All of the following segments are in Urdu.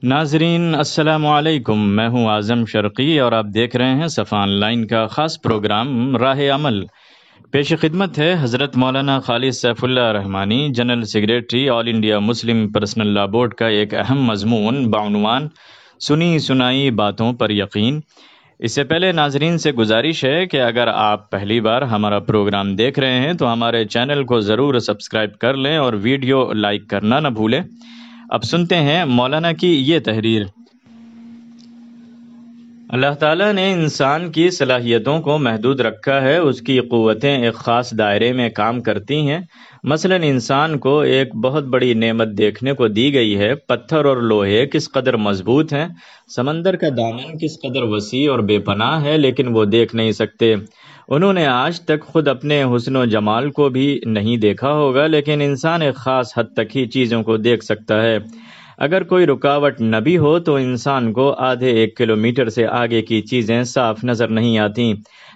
ناظرین السلام علیکم، میں ہوں اعظم شرقی اور آپ دیکھ رہے ہیں صفا آن لائن کا خاص پروگرام راہ عمل۔ پیش خدمت ہے حضرت مولانا خالد سیف اللہ رحمانی، جنرل سیکریٹری آل انڈیا مسلم پرسنل لا بورڈ کا ایک اہم مضمون بعنوان سنی سنائی باتوں پر یقین۔ اس سے پہلے ناظرین سے گزارش ہے کہ اگر آپ پہلی بار ہمارا پروگرام دیکھ رہے ہیں تو ہمارے چینل کو ضرور سبسکرائب کر لیں اور ویڈیو لائک کرنا نہ بھولیں۔ اب سنتے ہیں مولانا کی یہ تحریر۔ اللہ تعالیٰ نے انسان کی صلاحیتوں کو محدود رکھا ہے، اس کی قوتیں ایک خاص دائرے میں کام کرتی ہیں۔ مثلا انسان کو ایک بہت بڑی نعمت دیکھنے کو دی گئی ہے، پتھر اور لوہے کس قدر مضبوط ہیں، سمندر کا دامن کس قدر وسیع اور بے پناہ ہے، لیکن وہ دیکھ نہیں سکتے۔ انہوں نے آج تک خود اپنے حسن و جمال کو بھی نہیں دیکھا ہوگا، لیکن انسان ایک خاص حد تک ہی چیزوں کو دیکھ سکتا ہے۔ اگر کوئی رکاوٹ نہ بھی ہو تو انسان کو آدھے 1 کلومیٹر سے آگے کی چیزیں صاف نظر نہیں آتیں۔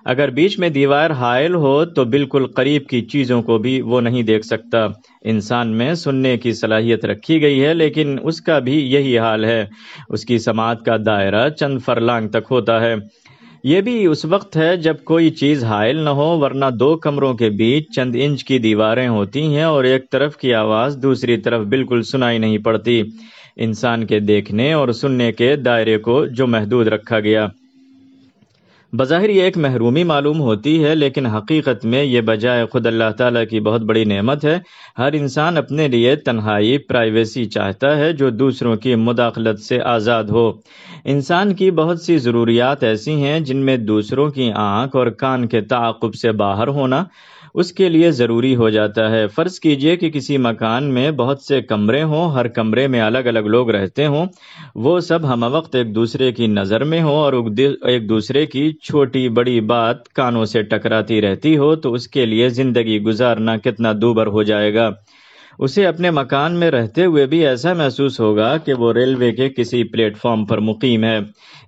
اگر بیچ میں دیوار حائل ہو تو بالکل قریب کی چیزوں کو بھی وہ نہیں دیکھ سکتا۔ انسان میں سننے کی صلاحیت رکھی گئی ہے، لیکن اس کا بھی یہی حال ہے، اس کی سماعت کا دائرہ چند فرلانگ تک ہوتا ہے۔ یہ بھی اس وقت ہے جب کوئی چیز حائل نہ ہو، ورنہ 2 کمروں کے بیچ چند انچ کی دیواریں ہوتی ہیں اور ایک طرف کی آواز دوسری طرف بالکل سنائی نہیں پڑتی۔ انسان کے دیکھنے اور سننے کے دائرے کو جو محدود رکھا گیا، بظاہر یہ ایک محرومی معلوم ہوتی ہے، لیکن حقیقت میں یہ بجائے خود اللہ تعالیٰ کی بہت بڑی نعمت ہے۔ ہر انسان اپنے لیے تنہائی، پرائیویسی چاہتا ہے جو دوسروں کی مداخلت سے آزاد ہو۔ انسان کی بہت سی ضروریات ایسی ہیں جن میں دوسروں کی آنکھ اور کان کے تعاقب سے باہر ہونا اس کے لیے ضروری ہو جاتا ہے۔ فرض کیجئے کہ کسی مکان میں بہت سے کمرے ہوں، ہر کمرے میں الگ الگ لوگ رہتے ہوں، وہ سب ہم وقت ایک دوسرے کی نظر میں ہوں اور ایک دوسرے کی چھوٹی بڑی بات کانوں سے ٹکراتی رہتی ہو تو اس کے لیے زندگی گزارنا کتنا دوبھر ہو جائے گا۔ اسے اپنے مکان میں رہتے ہوئے بھی ایسا محسوس ہوگا کہ وہ ریلوے کے کسی پلیٹ فارم پر مقیم ہے۔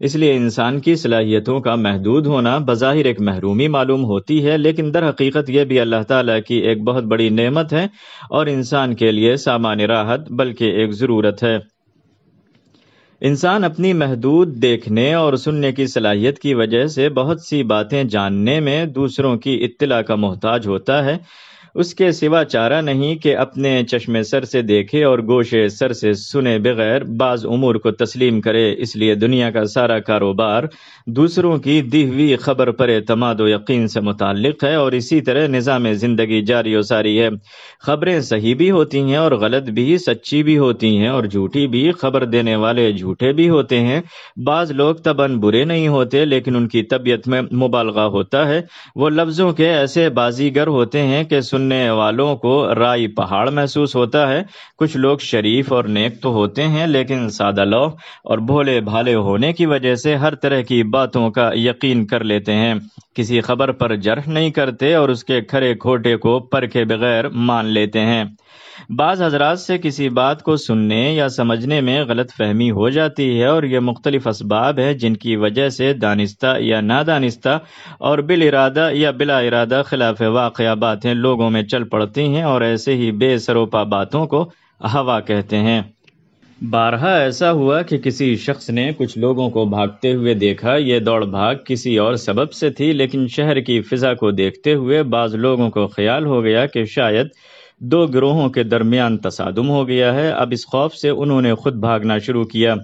اس لیے انسان کی صلاحیتوں کا محدود ہونا بظاہر ایک محرومی معلوم ہوتی ہے، لیکن در حقیقت یہ بھی اللہ تعالیٰ کی ایک بہت بڑی نعمت ہے اور انسان کے لیے سامان راحت بلکہ ایک ضرورت ہے۔ انسان اپنی محدود دیکھنے اور سننے کی صلاحیت کی وجہ سے بہت سی باتیں جاننے میں دوسروں کی اطلاع کا محتاج ہوتا ہے۔ اس کے سوا چارہ نہیں کہ اپنے چشم سر سے دیکھے اور گوشے سر سے سنے بغیر بعض امور کو تسلیم کرے۔ اس لیے دنیا کا سارا کاروبار دوسروں کی دی ہوئی خبر پر اعتماد و یقین سے متعلق ہے، اور اسی طرح نظام زندگی جاری و ساری ہے۔ خبریں صحیح بھی ہوتی ہیں اور غلط بھی، سچی بھی ہوتی ہیں اور جھوٹی بھی، خبر دینے والے جھوٹے بھی ہوتے ہیں۔ بعض لوگ طبعاً برے نہیں ہوتے، لیکن ان کی طبیعت میں مبالغہ ہوتا ہے۔ وہ لفظوں کے ایسے بازیگر ہوتے ہیں کہ سننے والوں کو رائی پہاڑ محسوس ہوتا ہے۔ کچھ لوگ شریف اور نیک تو ہوتے ہیں، لیکن سادہ لوح اور بھولے بھالے ہونے کی وجہ سے ہر طرح کی باتوں کا یقین کر لیتے ہیں، کسی خبر پر جرح نہیں کرتے اور اس کے کھرے کھوٹے کو پرکھے بغیر مان لیتے ہیں۔ بعض حضرات سے کسی بات کو سننے یا سمجھنے میں غلط فہمی ہو جاتی ہے، اور یہ مختلف اسباب ہیں جن کی وجہ سے دانستہ یا نادانستہ اور بالارادہ یا بلا ارادہ خلاف واقعہ باتیں لوگوں میں چل پڑتی ہیں، اور ایسے ہی بے سروپا باتوں کو ہوا کہتے ہیں۔ بارہا ایسا ہوا کہ کسی شخص نے کچھ لوگوں کو بھاگتے ہوئے دیکھا۔ یہ دوڑ بھاگ کسی اور سبب سے تھی، لیکن شہر کی فضا کو دیکھتے ہوئے بعض لوگوں کو خیال ہو گیا کہ شاید 2 گروہوں کے درمیان تصادم ہو گیا ہے۔ اب اس خوف سے انہوں نے خود بھاگنا شروع کیا۔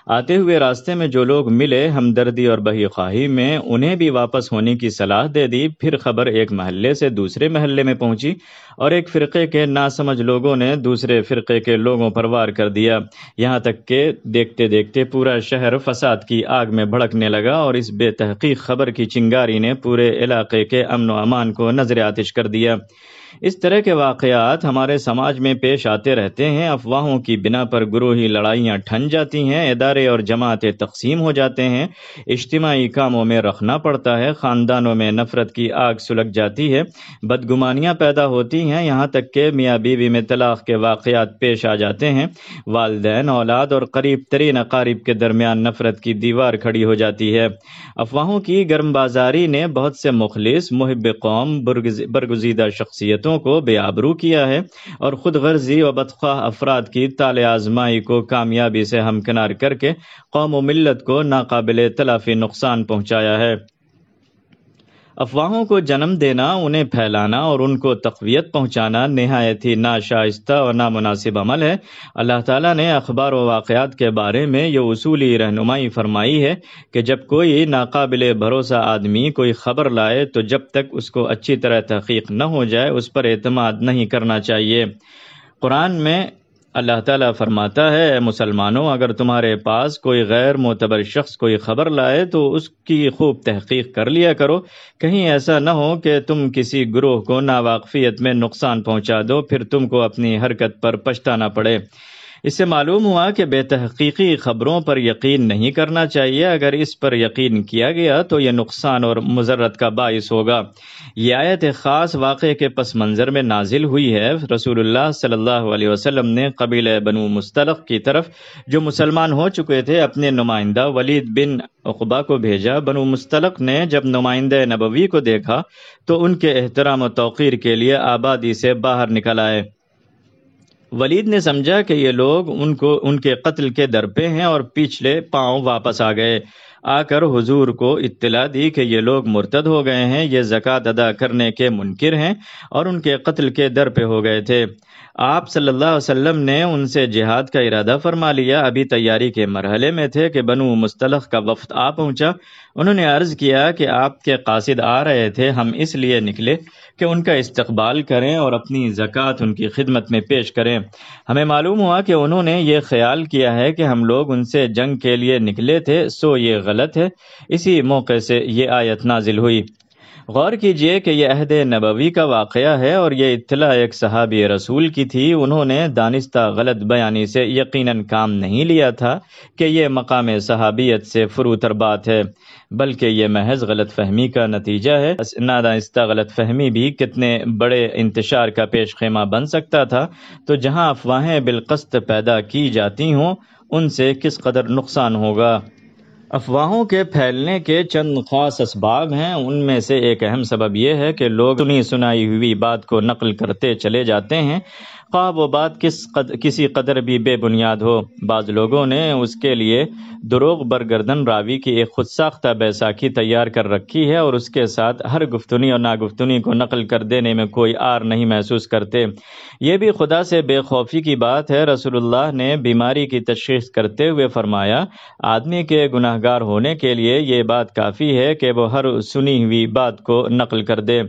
آتے ہوئے راستے میں جو لوگ ملے، ہمدردی اور بہی خواہی میں انہیں بھی واپس ہونے کی صلاح دے دی۔ پھر خبر ایک محلے سے دوسرے محلے میں پہنچی اور ایک فرقے کے ناسمجھ لوگوں نے دوسرے فرقے کے لوگوں پر وار کر دیا، یہاں تک کہ دیکھتے دیکھتے پورا شہر فساد کی آگ میں بھڑکنے لگا، اور اس بے تحقیق خبر کی چنگاری نے پورے علاقے کے امن و امان کو نظر آتش کر دیا۔ اس طرح کے واقعات ہمارے سماج میں پیش آتے رہتے ہیں۔ افواہوں کی بنا پر گروہی لڑائیاں ٹھن جاتی ہیں، ادارے اور جماعتیں تقسیم ہو جاتے ہیں، اجتماعی کاموں میں رکھنا پڑتا ہے، خاندانوں میں نفرت کی آگ سلگ جاتی ہے، بدگمانیاں پیدا ہوتی ہیں، یہاں تک کہ میاں بیوی میں طلاق کے واقعات پیش آ جاتے ہیں، والدین، اولاد اور قریب ترین اقارب کے درمیان نفرت کی دیوار کھڑی ہو جاتی ہے۔ افواہوں کی گرم بازاری نے بہت سے مخلص، محب قوم، برگزیدہ شخصیت صلاحیتوں کو بے آبرو کیا ہے اور خود غرضی و بدخواہ افراد کی طال آزمائی کو کامیابی سے ہمکنار کر کے قوم و ملت کو ناقابل تلافی نقصان پہنچایا ہے۔ افواہوں کو جنم دینا، انہیں پھیلانا اور ان کو تقویت پہنچانا نہایت ہی ناشائستہ اور نامناسب عمل ہے۔ اللہ تعالیٰ نے اخبار و واقعات کے بارے میں یہ اصولی رہنمائی فرمائی ہے کہ جب کوئی ناقابل بھروسہ آدمی کوئی خبر لائے تو جب تک اس کو اچھی طرح تحقیق نہ ہو جائے اس پر اعتماد نہیں کرنا چاہیے۔ قرآن میں اللہ تعالیٰ فرماتا ہے، اے مسلمانوں، اگر تمہارے پاس کوئی غیر معتبر شخص کوئی خبر لائے تو اس کی خوب تحقیق کر لیا کرو، کہیں ایسا نہ ہو کہ تم کسی گروہ کو ناواقفیت میں نقصان پہنچا دو، پھر تم کو اپنی حرکت پر پچھتانا پڑے۔ اس سے معلوم ہوا کہ بے تحقیقی خبروں پر یقین نہیں کرنا چاہیے۔ اگر اس پر یقین کیا گیا تو یہ نقصان اور مضرت کا باعث ہوگا۔ یہ آیت خاص واقعے کے پس منظر میں نازل ہوئی ہے۔ رسول اللہ صلی اللہ علیہ وسلم نے قبیلہ بنو مستلق کی طرف جو مسلمان ہو چکے تھے اپنے نمائندہ ولید بن عقبہ کو بھیجا۔ بنو مستلق نے جب نمائندہ نبوی کو دیکھا تو ان کے احترام و توقیر کے لیے آبادی سے باہر نکل آئے۔ ولید نے سمجھا کہ یہ لوگ ان کے قتل کے در پہ ہیں اور پچھلے پاؤں واپس آ گئے۔ آ کر حضور کو اطلاع دی کہ یہ لوگ مرتد ہو گئے ہیں، یہ زکوٰۃ ادا کرنے کے منکر ہیں اور ان کے قتل کے در پہ ہو گئے تھے۔ آپ صلی اللہ علیہ وسلم نے ان سے جہاد کا ارادہ فرما لیا۔ ابھی تیاری کے مرحلے میں تھے کہ بنو مستلق کا وفد آ پہنچا۔ انہوں نے عرض کیا کہ آپ کے قاصد آ رہے تھے، ہم اس لیے نکلے کہ ان کا استقبال کریں اور اپنی زکوٰۃ ان کی خدمت میں پیش کریں۔ ہمیں معلوم ہوا کہ انہوں نے یہ خیال کیا ہے کہ ہم لوگ ان سے جنگ کے لیے نکلے تھے، سو یہ غلط ہے۔ اسی موقع سے یہ آیت نازل ہوئی۔ غور کیجئے کہ یہ عہد نبوی کا واقعہ ہے اور یہ اطلاع ایک صحابی رسول کی تھی۔ انہوں نے دانستہ غلط بیانی سے یقیناً کام نہیں لیا تھا کہ یہ مقام صحابیت سے فروتر بات ہے، بلکہ یہ محض غلط فہمی کا نتیجہ ہے۔ نادانستہ غلط فہمی بھی کتنے بڑے انتشار کا پیش خیمہ بن سکتا تھا، تو جہاں افواہیں بالقصد پیدا کی جاتی ہوں ان سے کس قدر نقصان ہوگا۔ افواہوں کے پھیلنے کے چند خاص اسباب ہیں۔ ان میں سے ایک اہم سبب یہ ہے کہ لوگ سنی سنائی ہوئی بات کو نقل کرتے چلے جاتے ہیں، خواہ وہ بات کسی قدر بھی بے بنیاد ہو۔ بعض لوگوں نے اس کے لیے دروغ برگردن راوی کی ایک خود ساختہ بیساکھی تیار کر رکھی ہے اور اس کے ساتھ ہر گفتنی اور ناگفتنی کو نقل کر دینے میں کوئی عار نہیں محسوس کرتے۔ یہ بھی خدا سے بے خوفی کی بات ہے۔ رسول اللہ نے بیماری کی تشخیص کرتے ہوئے فرمایا، آدمی کے گناہگار ہونے کے لیے یہ بات کافی ہے کہ وہ ہر سنی ہوئی بات کو نقل کر دے۔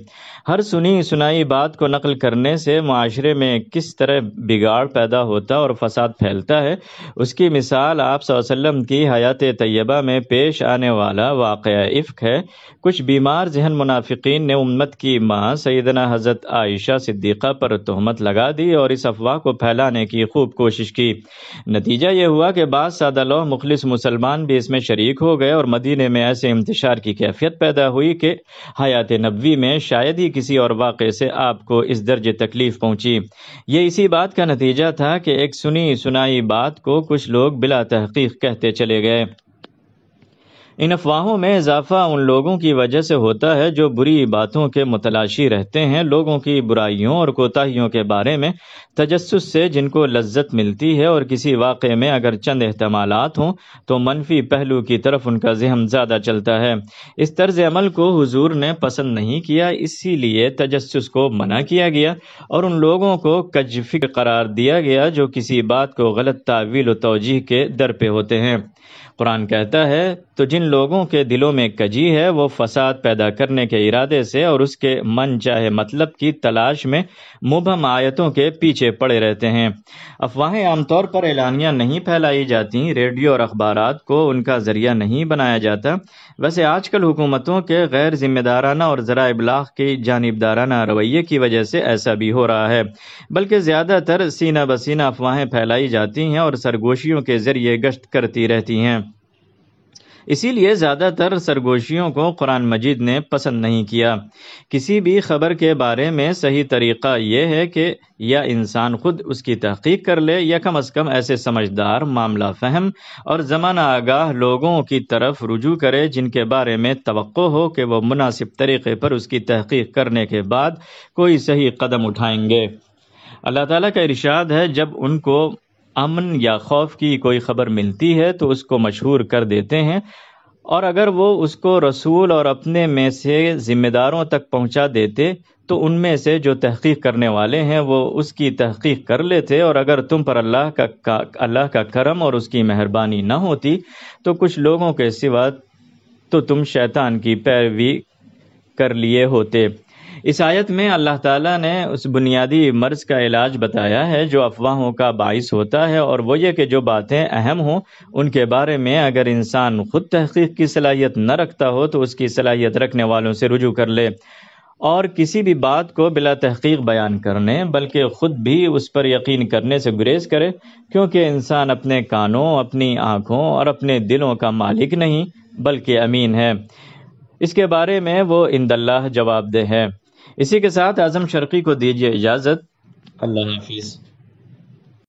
ہر سنی سنائی بات کو نقل کرنے سے معاشرے میں کس طرح بگاڑ پیدا ہوتا اور فساد پھیلتا ہے، اس کی مثال آپ صلی اللہ علیہ وسلم کی حیات طیبہ میں پیش آنے والا واقعہ افک ہے۔ کچھ بیمار ذہن منافقین نے امت کی ماں سیدنا حضرت عائشہ صدیقہ پر تہمت لگا دی اور اس افواہ کو پھیلانے کی خوب کوشش کی۔ نتیجہ یہ ہوا کہ بعض سادہ لوہ مخلص مسلمان بھی اس میں شریک ہو گئے اور مدینے میں ایسے انتشار کی کیفیت پیدا ہوئی کہ حیات نبوی میں شاید ہی کسی اور واقعے سے آپ کو اس درجے تکلیف پہنچی۔ یہ اسی بات کا نتیجہ تھا کہ ایک سنی سنائی بات کو کچھ لوگ بلا تحقیق کہتے چلے گئے۔ ان افواہوں میں اضافہ ان لوگوں کی وجہ سے ہوتا ہے جو بری باتوں کے متلاشی رہتے ہیں۔ لوگوں کی برائیوں اور کوتاہیوں کے بارے میں تجسس سے جن کو لذت ملتی ہے اور کسی واقعے میں اگر چند احتمالات ہوں تو منفی پہلو کی طرف ان کا ذہن زیادہ چلتا ہے۔ اس طرز عمل کو حضور نے پسند نہیں کیا، اسی لیے تجسس کو منع کیا گیا اور ان لوگوں کو کج فکر قرار دیا گیا جو کسی بات کو غلط تعویل و توجیہ کے در پہ ہوتے ہیں۔ قرآن کہتا ہے، تو جن لوگوں کے دلوں میں کجی ہے وہ فساد پیدا کرنے کے ارادے سے اور اس کے من چاہے مطلب کی تلاش میں مبہم آیتوں کے پیچھے پڑے رہتے ہیں۔ افواہیں عام طور پر اعلانیہ نہیں پھیلائی جاتی، ریڈیو اور اخبارات کو ان کا ذریعہ نہیں بنایا جاتا۔ ویسے آج کل حکومتوں کے غیر ذمہ دارانہ اور ذرائع ابلاغ کی جانبدارانہ رویے کی وجہ سے ایسا بھی ہو رہا ہے، بلکہ زیادہ تر سینہ بسینہ افواہیں پھیلائی جاتی ہیں اور سرگوشیوں کے ذریعے گشت کرتی رہتی ہیں۔ اسی لیے زیادہ تر سرگوشیوں کو قرآن مجید نے پسند نہیں کیا۔ کسی بھی خبر کے بارے میں صحیح طریقہ یہ ہے کہ یا انسان خود اس کی تحقیق کر لے یا کم از کم ایسے سمجھدار، معاملہ فہم اور زمانہ آگاہ لوگوں کی طرف رجوع کرے جن کے بارے میں توقع ہو کہ وہ مناسب طریقے پر اس کی تحقیق کرنے کے بعد کوئی صحیح قدم اٹھائیں گے۔ اللہ تعالیٰ کا ارشاد ہے، جب ان کو امن یا خوف کی کوئی خبر ملتی ہے تو اس کو مشہور کر دیتے ہیں، اور اگر وہ اس کو رسول اور اپنے میں سے ذمہ داروں تک پہنچا دیتے تو ان میں سے جو تحقیق کرنے والے ہیں وہ اس کی تحقیق کر لیتے، اور اگر تم پر اللہ کا کرم اور اس کی مہربانی نہ ہوتی تو کچھ لوگوں کے سوا تو تم شیطان کی پیروی کر لیے ہوتے۔ اس آیت میں اللہ تعالیٰ نے اس بنیادی مرض کا علاج بتایا ہے جو افواہوں کا باعث ہوتا ہے، اور وہ یہ کہ جو باتیں اہم ہوں ان کے بارے میں اگر انسان خود تحقیق کی صلاحیت نہ رکھتا ہو تو اس کی صلاحیت رکھنے والوں سے رجوع کر لے، اور کسی بھی بات کو بلا تحقیق بیان کرنے بلکہ خود بھی اس پر یقین کرنے سے گریز کرے، کیونکہ انسان اپنے کانوں، اپنی آنکھوں اور اپنے دلوں کا مالک نہیں بلکہ امین ہے۔ اس کے بارے میں وہ عند اللہ جواب دہ ہے۔ اسی کے ساتھ اعظم شرقی کو دیجیے اجازت۔ اللہ حافظ۔